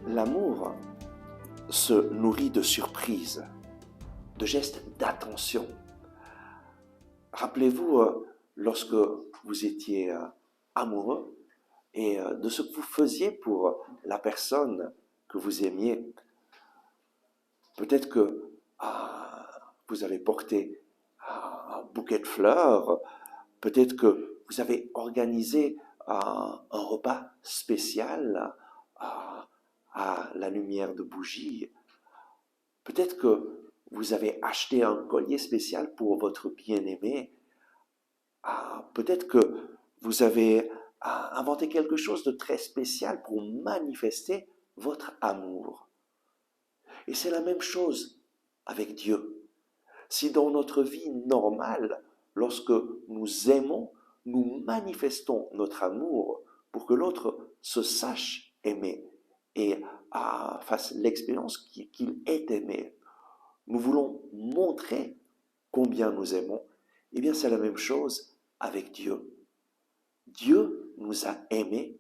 L'amour se nourrit de surprises, de gestes d'attention. Rappelez-vous lorsque vous étiez amoureux et de ce que vous faisiez pour la personne que vous aimiez. Peut-être que vous avez porté un bouquet de fleurs, peut-être que vous avez organisé un repas spécial à la lumière de bougies. Peut-être que vous avez acheté un collier spécial pour votre bien-aimé. Peut-être que vous avez inventé quelque chose de très spécial pour manifester votre amour. Et c'est la même chose avec Dieu. Si dans notre vie normale, lorsque nous aimons, nous manifestons notre amour pour que l'autre se sache aimer et fasse l'expérience qu'il est aimé, nous voulons montrer combien nous aimons, eh bien c'est la même chose avec Dieu. Dieu nous a aimés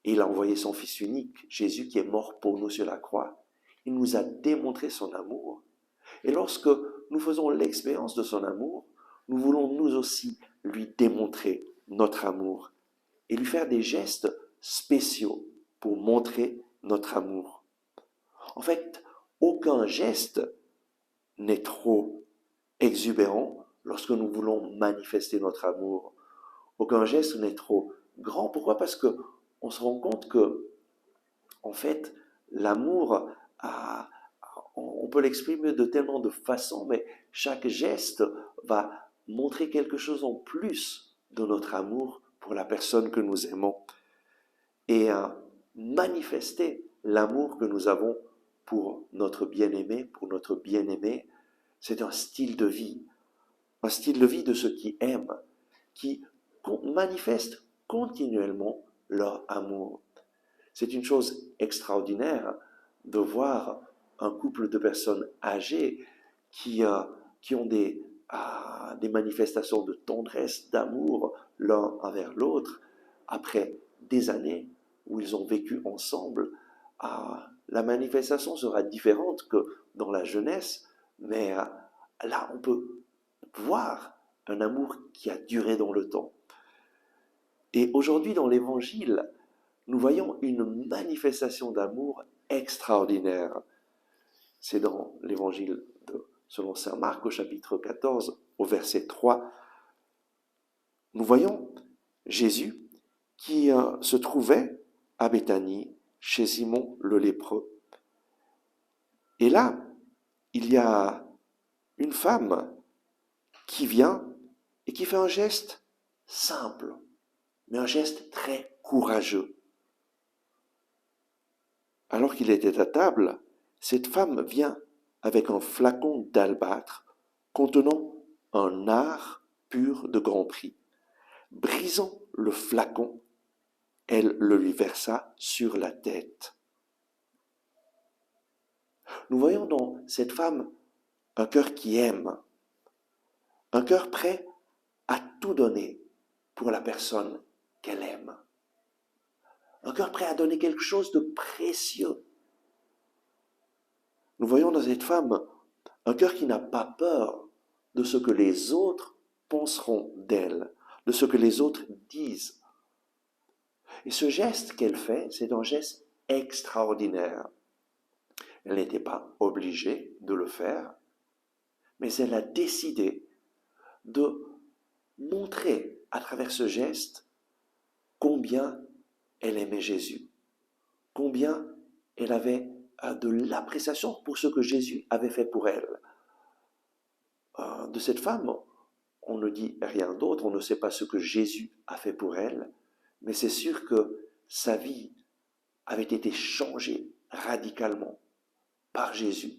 et il a envoyé son Fils unique, Jésus, qui est mort pour nous sur la croix. Il nous a démontré son amour. Et lorsque nous faisons l'expérience de son amour, nous voulons nous aussi lui démontrer notre amour et lui faire des gestes spéciaux pour montrer notre amour. En fait, aucun geste n'est trop exubérant lorsque nous voulons manifester notre amour. Aucun geste n'est trop grand. Pourquoi? Parce que on se rend compte que, en fait, l'amour, on peut l'exprimer de tellement de façons, mais chaque geste va montrer quelque chose en plus de notre amour pour la personne que nous aimons et manifester l'amour que nous avons pour notre bien-aimé, pour notre bien-aimée. C'est un style de vie de ceux qui aiment, qui manifestent continuellement leur amour. C'est une chose extraordinaire de voir un couple de personnes âgées qui ont des manifestations de tendresse, d'amour l'un envers l'autre, après des années où ils ont vécu ensemble. La manifestation sera différente que dans la jeunesse, mais là on peut voir un amour qui a duré dans le temps. Et aujourd'hui dans l'Évangile, nous voyons une manifestation d'amour extraordinaire. C'est dans l'Évangile selon saint Marc au chapitre 14 au verset 3. Nous voyons Jésus qui se trouvait à Béthanie chez Simon le lépreux. Et là, il y a une femme qui vient et qui fait un geste simple, mais un geste très courageux. Alors qu'il était à table, cette femme vient avec un flacon d'albâtre contenant un nard pur de grand prix. Brisant le flacon, elle le lui versa sur la tête. Nous voyons dans cette femme un cœur qui aime, un cœur prêt à tout donner pour la personne qu'elle aime. Un cœur prêt à donner quelque chose de précieux. Nous voyons dans cette femme un cœur qui n'a pas peur de ce que les autres penseront d'elle, de ce que les autres disent. Et ce geste qu'elle fait, c'est un geste extraordinaire. Elle n'était pas obligée de le faire, mais elle a décidé de montrer à travers ce geste combien elle aimait Jésus, combien elle avait de l'appréciation pour ce que Jésus avait fait pour elle. De cette femme, on ne dit rien d'autre, on ne sait pas ce que Jésus a fait pour elle, mais c'est sûr que sa vie avait été changée radicalement par Jésus.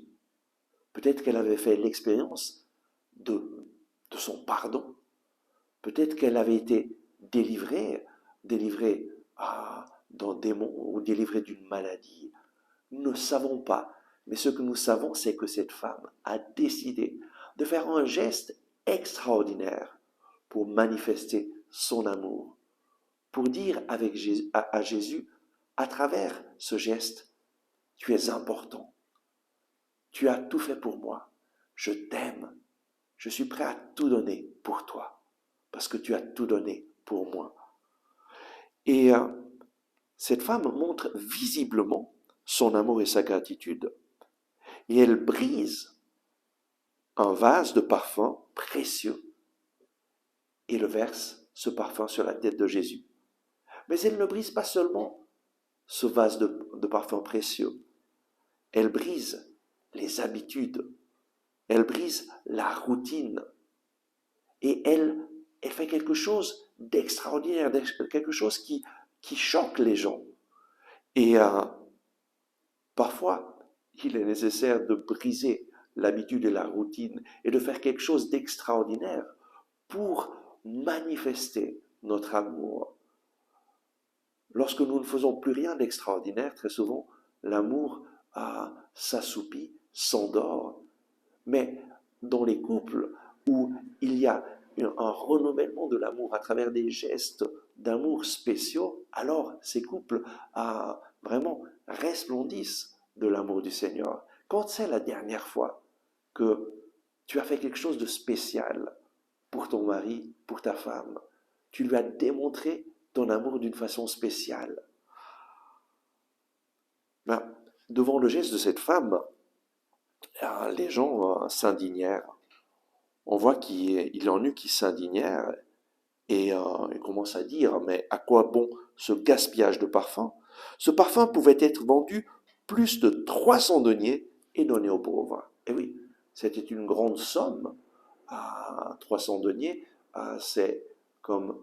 Peut-être qu'elle avait fait l'expérience de son pardon. Peut-être qu'elle avait été délivrée d'un démon ou délivrée d'une maladie. Nous ne savons pas. Mais ce que nous savons, c'est que cette femme a décidé de faire un geste extraordinaire pour manifester son amour, pour dire à Jésus, à travers ce geste, Tu es important. Tu as tout fait pour moi. Je t'aime. Je suis prêt à tout donner pour toi. Parce que tu as tout donné pour moi. Et cette femme montre visiblement son amour et sa gratitude. Et elle brise un vase de parfum précieux et le verse ce parfum sur la tête de Jésus. Mais elle ne brise pas seulement ce vase de parfum précieux. Elle brise les habitudes. Elle brise la routine. Et elle fait quelque chose d'extraordinaire, quelque chose qui choque les gens. Et parfois, il est nécessaire de briser l'habitude et la routine et de faire quelque chose d'extraordinaire pour manifester notre amour. Lorsque nous ne faisons plus rien d'extraordinaire, très souvent, l'amour s'assoupit, s'endort. Mais dans les couples où il y a un renouvellement de l'amour à travers des gestes d'amour spéciaux, alors ces couples vraiment resplendissent de l'amour du Seigneur. Quand c'est la dernière fois que tu as fait quelque chose de spécial pour ton mari, pour ta femme, tu lui as démontré ton amour d'une façon spéciale. Ben, devant le geste de cette femme, les gens s'indignèrent. On voit qu'il en eut qui s'indignèrent et ils commencent à dire, mais à quoi bon ce gaspillage de parfum? Ce parfum pouvait être vendu plus de 300 deniers et donné aux pauvres. Et oui, c'était une grande somme. 300 deniers, c'est comme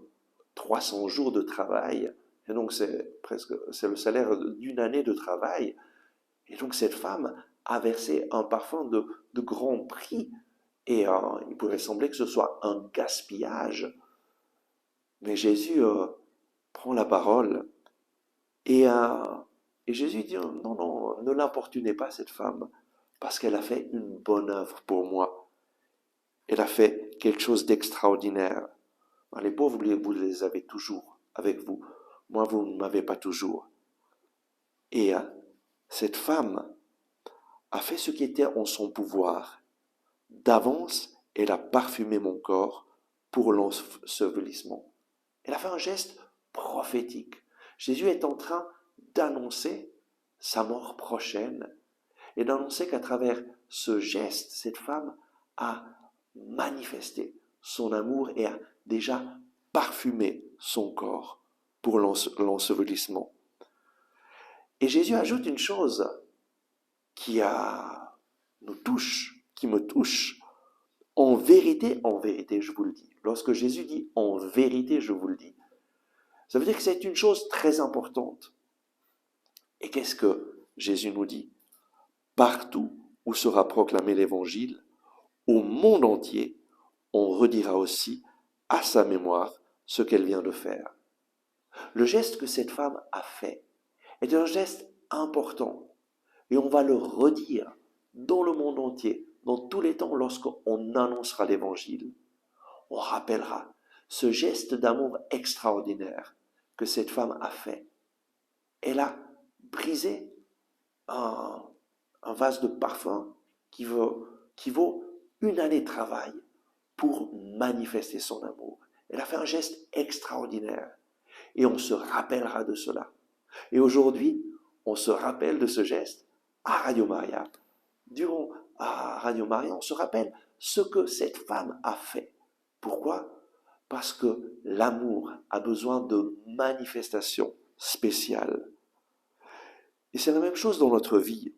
300 jours de travail. Et donc c'est le salaire d'une année de travail. Et donc cette femme a versé un parfum de grand prix. Et il pourrait sembler que ce soit un gaspillage. Mais Jésus prend la parole et, euh, et Jésus dit, non, non, ne l'importunez pas cette femme, parce qu'elle a fait une bonne œuvre pour moi. Elle a fait quelque chose d'extraordinaire. Les pauvres, vous les avez toujours avec vous. Moi, vous ne m'avez pas toujours. Et cette femme a fait ce qui était en son pouvoir. D'avance, elle a parfumé mon corps pour l'ensevelissement. Elle a fait un geste prophétique. Jésus est en train d'annoncer sa mort prochaine et d'annoncer qu'à travers ce geste, cette femme a manifesté son amour et a déjà parfumé son corps pour l'ensevelissement. Et Jésus ajoute une chose qui nous touche, qui me touche. En vérité, je vous le dis. Lorsque Jésus dit en vérité, je vous le dis, ça veut dire que c'est une chose très importante. Et qu'est-ce que Jésus nous dit? Partout où sera proclamé l'Évangile, au monde entier, on redira aussi à sa mémoire ce qu'elle vient de faire. Le geste que cette femme a fait est un geste important. Et on va le redire dans le monde entier, dans tous les temps, lorsqu'on annoncera l'Évangile. On rappellera ce geste d'amour extraordinaire que cette femme a fait. Elle a brisé un vase de parfum qui vaut une année de travail pour manifester son amour. Elle a fait un geste extraordinaire et on se rappellera de cela. Et aujourd'hui, on se rappelle de ce geste à Radio Maria. Durant Radio Maria, on se rappelle ce que cette femme a fait. Pourquoi? Parce que l'amour a besoin de manifestations spéciales. Et c'est la même chose dans notre vie.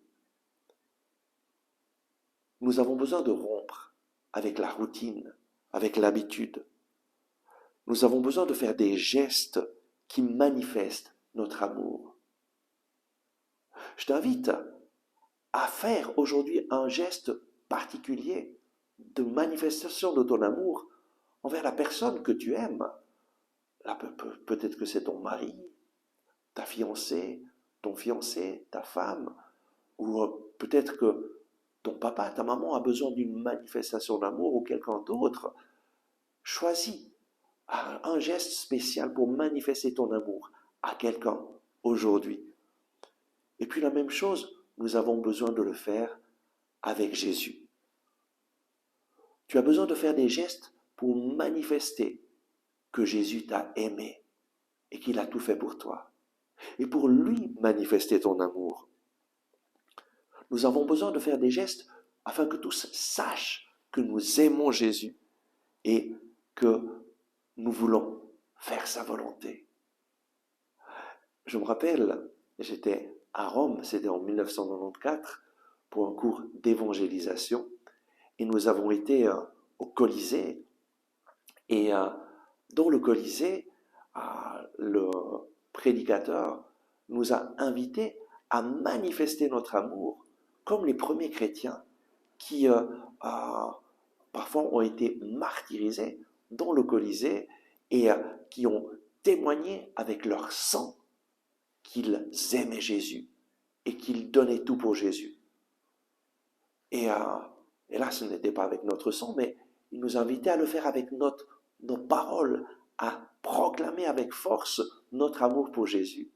Nous avons besoin de rompre avec la routine, avec l'habitude. Nous avons besoin de faire des gestes qui manifestent notre amour. Je t'invite à faire aujourd'hui un geste particulier de manifestation de ton amour envers la personne que tu aimes. Là, peut-être que c'est ton mari, ta fiancée, ton fiancé, ta femme, ou peut-être que ton papa, ta maman a besoin d'une manifestation d'amour ou quelqu'un d'autre. Choisis un geste spécial pour manifester ton amour à quelqu'un aujourd'hui. Et puis la même chose nous avons besoin de le faire avec Jésus. Tu as besoin de faire des gestes pour manifester que Jésus t'a aimé et qu'il a tout fait pour toi. Et pour lui manifester ton amour. Nous avons besoin de faire des gestes afin que tous sachent que nous aimons Jésus et que nous voulons faire sa volonté. Je me rappelle, j'étais à Rome, c'était en 1994, pour un cours d'évangélisation, et nous avons été au Colisée, et dans le Colisée, le prédicateur nous a invités à manifester notre amour comme les premiers chrétiens qui parfois ont été martyrisés dans le Colisée et qui ont témoigné avec leur sang qu'ils aimaient Jésus et qu'ils donnaient tout pour Jésus. Et là, ce n'était pas avec notre sang, mais il nous invitait à le faire avec nos paroles, à proclamer avec force notre amour pour Jésus.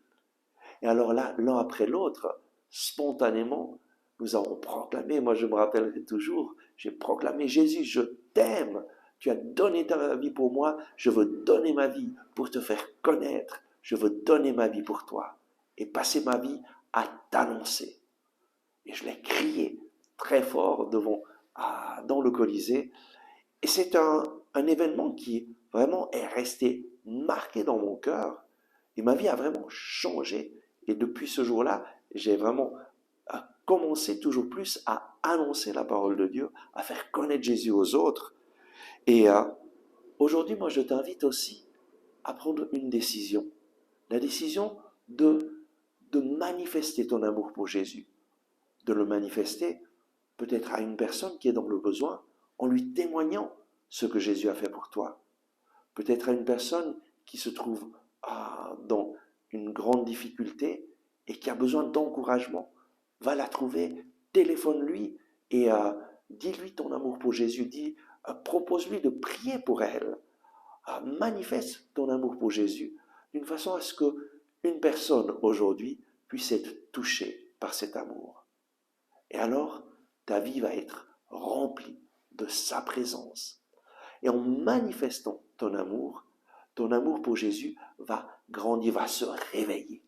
Et alors là, l'un après l'autre, spontanément, nous avons proclamé, moi je me rappellerai toujours, j'ai proclamé: Jésus, je t'aime, tu as donné ta vie pour moi, je veux donner ma vie pour te faire connaître, je veux donner ma vie pour toi et passer ma vie à t'annoncer. Et je l'ai crié très fort dans le Colisée. Et c'est un événement qui vraiment est resté marqué dans mon cœur. Et ma vie a vraiment changé. Et depuis ce jour-là, j'ai vraiment commencé toujours plus à annoncer la parole de Dieu, à faire connaître Jésus aux autres. Et aujourd'hui, moi, je t'invite aussi à prendre une décision. La décision de manifester ton amour pour Jésus. De le manifester peut-être à une personne qui est dans le besoin, en lui témoignant ce que Jésus a fait pour toi. Peut-être à une personne qui se trouve dans une grande difficulté et qui a besoin d'encouragement. Va la trouver, téléphone-lui et dis-lui ton amour pour Jésus. Propose-lui de prier pour elle. Manifeste ton amour pour Jésus d'une façon à ce qu'une personne aujourd'hui puisse être touchée par cet amour. Et alors, ta vie va être remplie de sa présence. Et en manifestant ton amour pour Jésus va grandir, va se réveiller.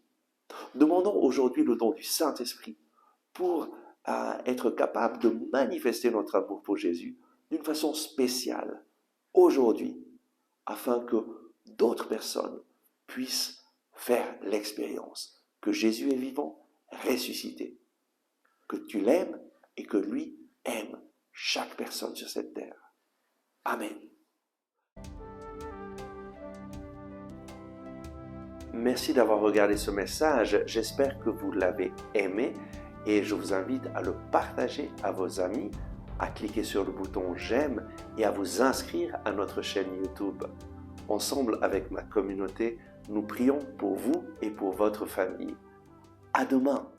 Demandons aujourd'hui le don du Saint-Esprit pour être capable de manifester notre amour pour Jésus d'une façon spéciale aujourd'hui, afin que d'autres personnes puissent faire l'expérience que Jésus est vivant, ressuscité, que tu l'aimes et que lui aime chaque personne sur cette terre. Amen. Merci d'avoir regardé ce message. J'espère que vous l'avez aimé et je vous invite à le partager à vos amis, à cliquer sur le bouton j'aime et à vous inscrire à notre chaîne YouTube. Ensemble avec ma communauté, nous prions pour vous et pour votre famille. À demain.